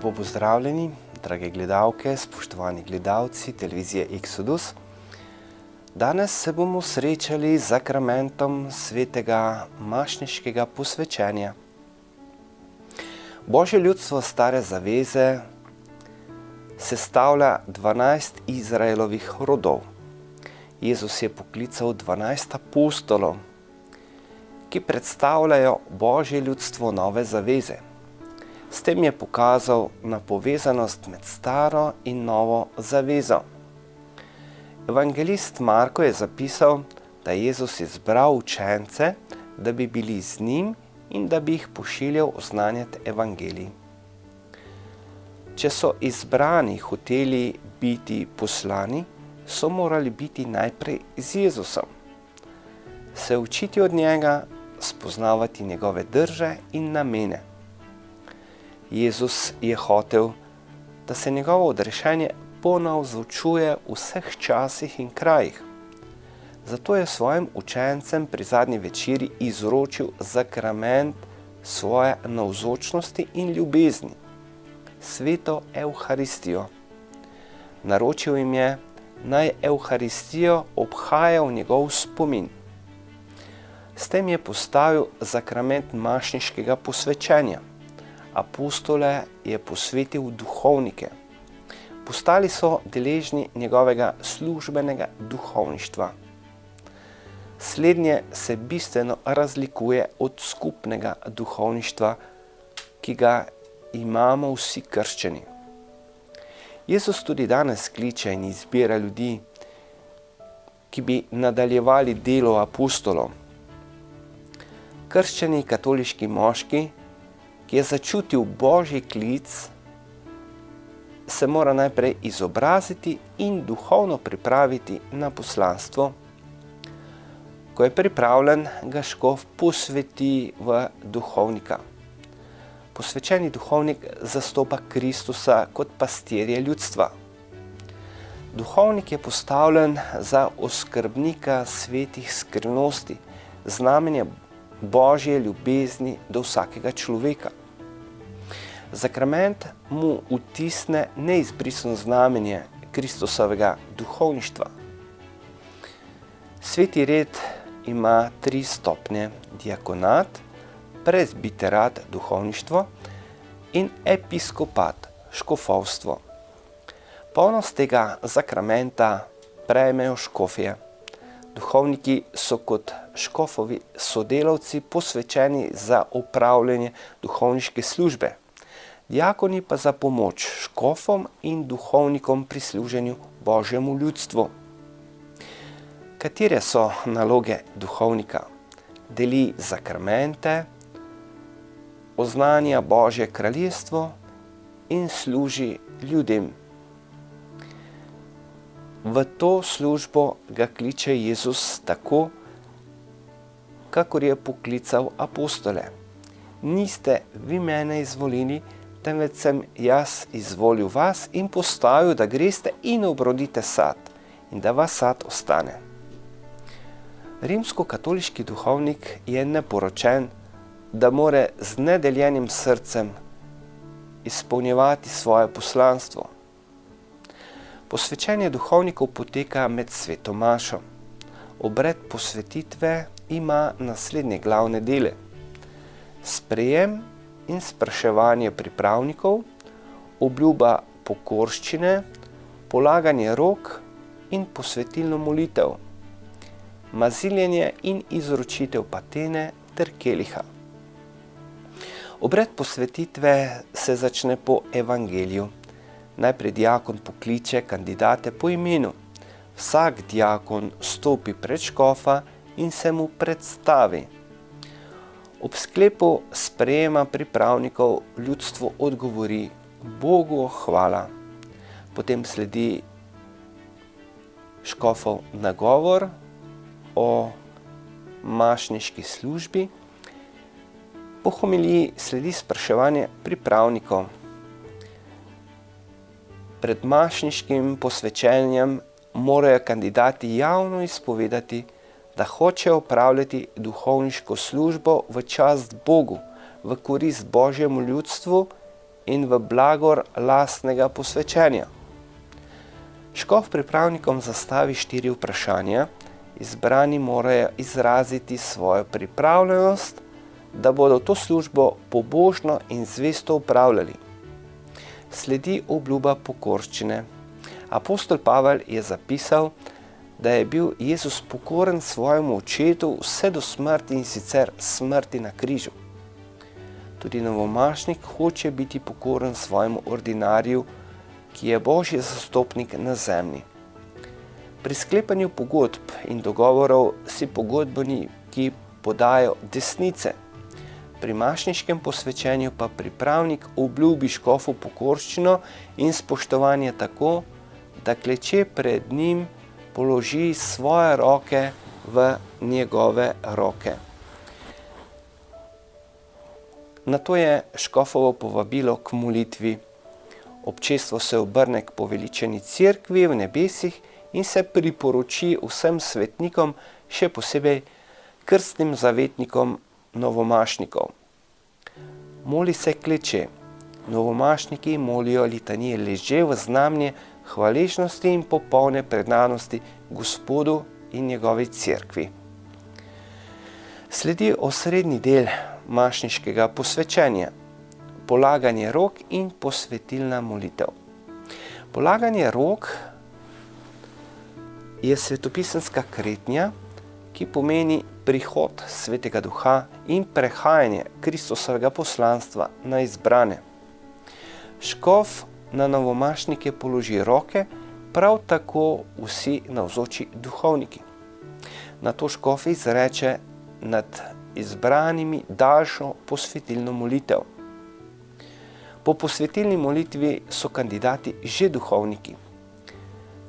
Lepo pozdravljeni, drage gledalke, spoštovani gledalci televizije Exodus. Danes se bomo srečali z zakramentom svetega mašniškega posvečenja. Božje ljudstvo stare zaveze sestavlja 12 Izraelovih rodov. Jezus je poklical 12 apostolov, ki predstavljajo Božje ljudstvo nove zaveze. S tem je pokazal na povezanost med staro in novo zavezo. Evangelist Marko je zapisal, da je Jezus izbral učence, da bi bili z njim in da bi jih pošiljal oznanjati evangelij. Če so izbrani hoteli biti poslani, so morali biti najprej z Jezusom, se učiti od njega, spoznavati njegove drže in namene. Jezus je hotel, da se njegovo odrešenje ponavzočuje v vseh časih in krajih. Zato je svojim učencem pri zadnji večeri izročil zakrament svoje navzočnosti in ljubezni, sveto Evharistijo. Naročil jim je, naj Evharistijo obhajajo v njegov spomin. S tem je postavil zakrament mašniškega posvečenja. Apostole je posvetil duhovnike. Postali so deležni njegovega službenega duhovništva. Slednje se bistveno razlikuje od skupnega duhovništva, ki ga imamo vsi krščani. Jezus tudi danes kliče in izbira ljudi, ki bi nadaljevali delo apostolov. Krščani katoliški moški, ki je začutil Božji klic, se mora najprej izobraziti in duhovno pripraviti na poslanstvo. Ko je pripravljen, ga škof posveti v duhovnika. Posvečeni duhovnik zastopa Kristusa kot pastirje ljudstva. Duhovnik je postavljen za oskrbnika svetih skrivnosti, znamenje Božje ljubezni do vsakega človeka. Zakrament mu vtisne neizbrisno znamenje Kristusovega duhovništva. Sveti red ima 3 stopnje: diakonat, prezbiterat, duhovništvo, in episkopat, škofovstvo. Polnost tega zakramenta prejmejo škofje. Duhovniki so kot škofovi sodelavci posvečeni za opravljanje duhovniške službe, diakoni pa za pomoč škofom in duhovnikom pri služenju Božjemu ljudstvu. Katere so naloge duhovnika? Deli zakramente, oznanja Božje kraljestvo in služi ljudem. V to službo ga kliče Jezus tako, kakor je poklical apostole. Niste vi mene izvolili, temveč sem jaz izvolil vas in postavil, da greste in obrodite sad in da vas sad ostane. Rimsko-katoliški duhovnik je neporočen, da more z nedeljenim srcem izpolnjevati svoje poslanstvo. Posvečenje duhovnikov poteka med sveto mašo. Obred posvetitve ima naslednje glavne dele: sprejem in spraševanje pripravnikov, obljuba pokorščine, polaganje rok in posvetilno molitev, maziljenje in izročitev patene ter keliha. Obred posvetitve se začne po evangeliju. Najprej diakon pokliče kandidate po imenu. Vsak diakon stopi pred škofa in se mu predstavi. Ob sklepu sprejema pripravnikov ljudstvo odgovori: Bogu hvala. Potem sledi škofov nagovor o mašniški službi. Po homiliji sledi spraševanje pripravnikov. Pred mašniškim posvečenjem morajo kandidati javno izpovedati, da hočejo opravljati duhovniško službo v čast Bogu, v korist Božjemu ljudstvu in v blagor lastnega posvečenja. Škof pripravnikom zastavi 4 vprašanja, izbrani morajo izraziti svojo pripravljenost, da bodo to službo pobožno in zvesto upravljali. Sledi obljuba pokorščine. Apostol Pavel je zapisal, da je bil Jezus pokoren svojemu očetu vse do smrti, in sicer smrti na križu. Tudi novomašnik hoče biti pokoren svojemu ordinarju, ki je Božji zastopnik na zemlji. Pri sklepanju pogodb in dogovorov si pogodbeniki podajo desnice. Pri mašniškem posvečenju pa pripravnik obljubi škofu pokorščino in spoštovanje tako, da kleče pred njim položi svoje roke v njegove roke. Nato je škofovo povabilo k molitvi. Občestvo se obrne k poveličeni cerkvi v nebesih in se priporoči vsem svetnikom, še posebej krstnim zavetnikom novomašnikov. Moli se kleče. Novomašniki molijo litanije leže v znamenje hvaležnosti in popolne predanosti Gospodu in njegovi cerkvi. Sledi osrednji del mašniškega posvečenja, polaganje rok in posvetilna molitev. Polaganje rok je svetopisemska kretnja, ki pomeni prihod Svetega Duha in prehajanje Kristusovega poslanstva na izbrane. Škof na novomašnike položi roke, prav tako vsi navzoči duhovniki. Nato škof izreče nad izbranimi daljšo posvetilno molitev. Po posvetilni molitvi so kandidati že duhovniki.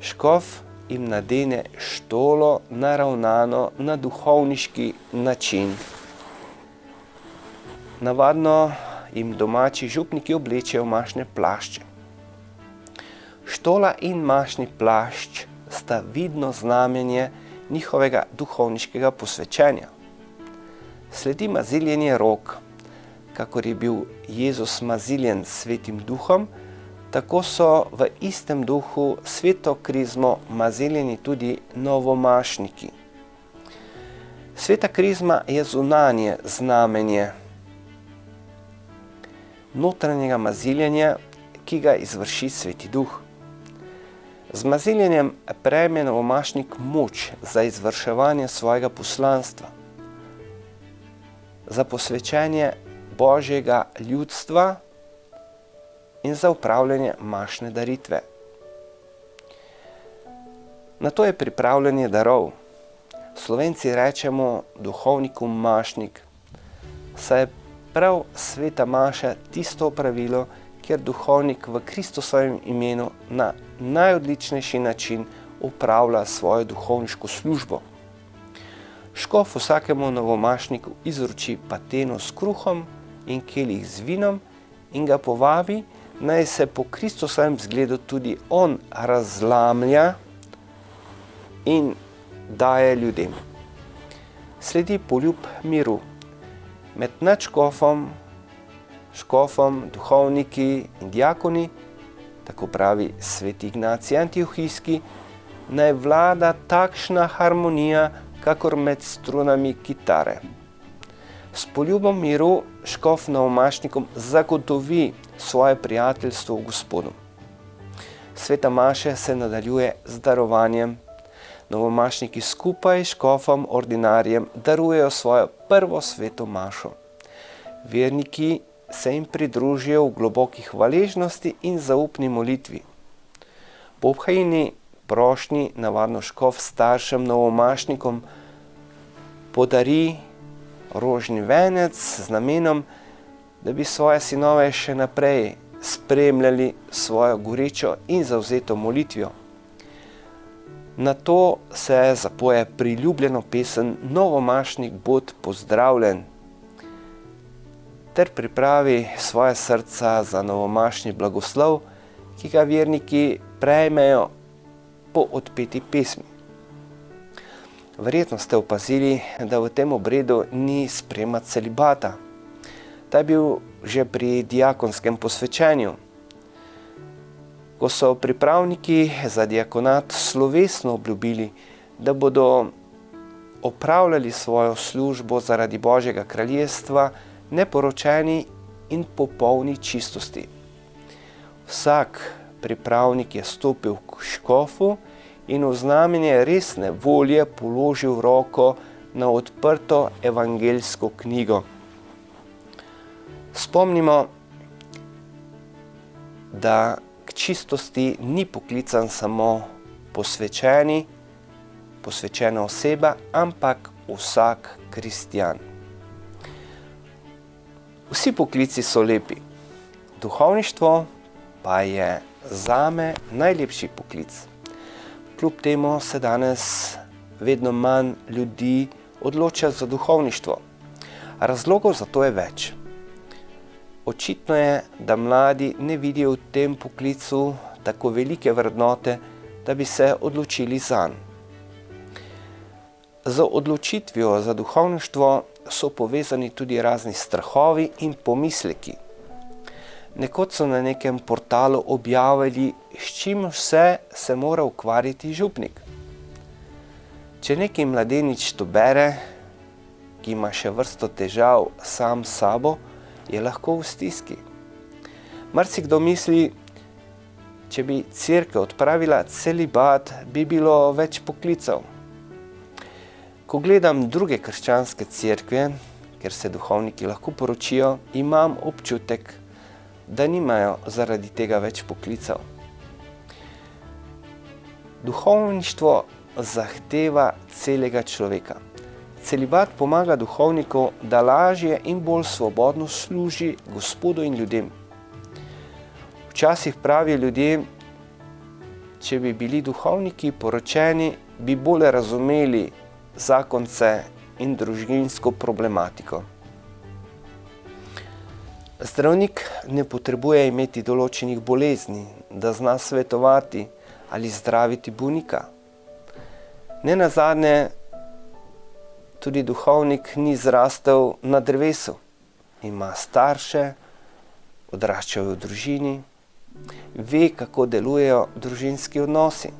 Škof jim nadene štolo naravnano na duhovniški način. Navadno jim domači župniki oblečejo mašne plašče. Štola in mašni plašč sta vidno znamenje njihovega duhovniškega posvečenja. Sledi maziljenje rok. Kakor je bil Jezus maziljen s Svetim Duhom, tako so v istem duhu sveto krizmo maziljeni tudi novomašniki. Sveta krizma je zunanje znamenje notranjega maziljenja, ki ga izvrši Sveti Duh. Z maziljenjem prejme novomašnik moč za izvrševanje svojega poslanstva, za posvečenje Božjega ljudstva in za upravljanje mašne daritve. Nato je pripravljanje darov. Slovenci rečemo duhovniku mašnik, saj je prav sveta maša tisto opravilo, kjer duhovnik v Kristusovem imenu na najodličnejši način upravlja svojo duhovniško službo. Škof vsakemu novomašniku izroči pateno s kruhom in kelih z vinom in ga povabi, naj se po Kristusovem zgledu tudi on razlamlja in daje ljudem. Sledi poljub miru. Med nadškofom, škofom, duhovniki in diakoni, tako pravi sveti Ignacij Antiohijski, naj vlada takšna harmonija, kakor med strunami kitare. S poljubom miru škof novomašnikom zagotovi svoje prijateljstvo v Gospodu. Sveta maša se nadaljuje z darovanjem. Novomašniki skupaj s škofom ordinarjem darujejo svojo prvo sveto mašo. Verniki se jim pridružijo v globoki hvaležnosti in zaupni molitvi. Po obhajni prošnji navadno škof staršem novomašnikom podari rožni venec z namenom, da bi svoje sinove še naprej spremljali svojo gorečo in zavzeto molitvijo. Nato se zapoje priljubljeno pesem Novomašnik bod pozdravljen ter pripravi svoje srca za novomašni blagoslov, ki ga verniki prejmejo po odpeti pesmi. Verjetno ste opazili, da v tem obredu ni sprejema celibata. Ta je bil že pri diakonskem posvečenju, ko so pripravniki za diakonat slovesno obljubili, da bodo opravljali svojo službo zaradi Božjega kraljestva neporočeni in popolni čistosti. Vsak pripravnik je stopil k škofu in v znamenje resne volje položil roko na odprto evangeljsko knjigo. Spomnimo, da k čistosti ni poklican samo posvečena oseba, ampak vsak kristjan. Vsi poklici so lepi, duhovništvo pa je zame najlepši poklic. Kljub temu se danes vedno manj ljudi odloča za duhovništvo. Razlogov za to je več. Očitno je, da mladi ne vidijo v tem poklicu tako velike vrednote, da bi se odločili zanj. Z odločitvijo za duhovništvo so povezani tudi razni strahovi in pomisleki. Nekoč so na nekem portalu objavili, s čim vse se mora ukvarjati župnik. Če neki mladenič to bere, ki ima še vrsto težav sam s sabo, je lahko v stiski. Marsikdo misli, če bi cerkev odpravila celibat, bi bilo več poklicev. Ko gledam druge krščanske cerkve, kjer se duhovniki lahko poročijo, imam občutek, da nimajo zaradi tega več poklicev. Duhovništvo zahteva celega človeka. Celibat pomaga duhovniku, da lažje in bolj svobodno služi Gospodu in ljudem. Včasih pravijo ljudje, če bi bili duhovniki poročeni, bi bolje razumeli zakonce in družinsko problematiko. Zdravnik ne potrebuje imeti določenih bolezni, da zna svetovati ali zdraviti bolnika. Nenazadnje, tudi duhovnik ni zrastel na drevesu. Ima starše, odraščal je v družini, ve, kako delujejo družinski odnosi.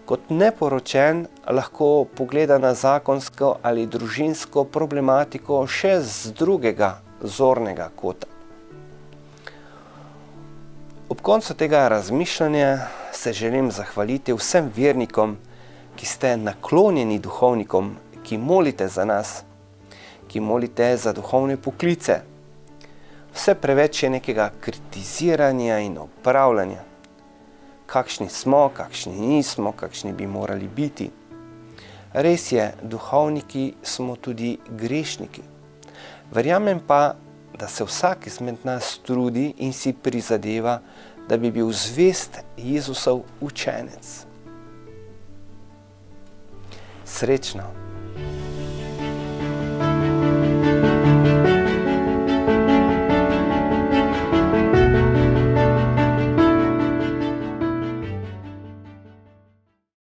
Kot neporočen lahko pogleda na zakonsko ali družinsko problematiko še z drugega zornega kota. Ob koncu tega razmišljanja se želim zahvaliti vsem vernikom, ki ste naklonjeni duhovnikom, ki molite za nas, ki molite za duhovne poklice. Vse preveč je nekega kritiziranja in opravljanja. Kakšni smo, kakšni nismo, kakšni bi morali biti. Res je, duhovniki smo tudi grešniki. Verjamem pa, da se vsak izmed nas trudi in si prizadeva, da bi bil zvest Jezusov učenec. Srečno!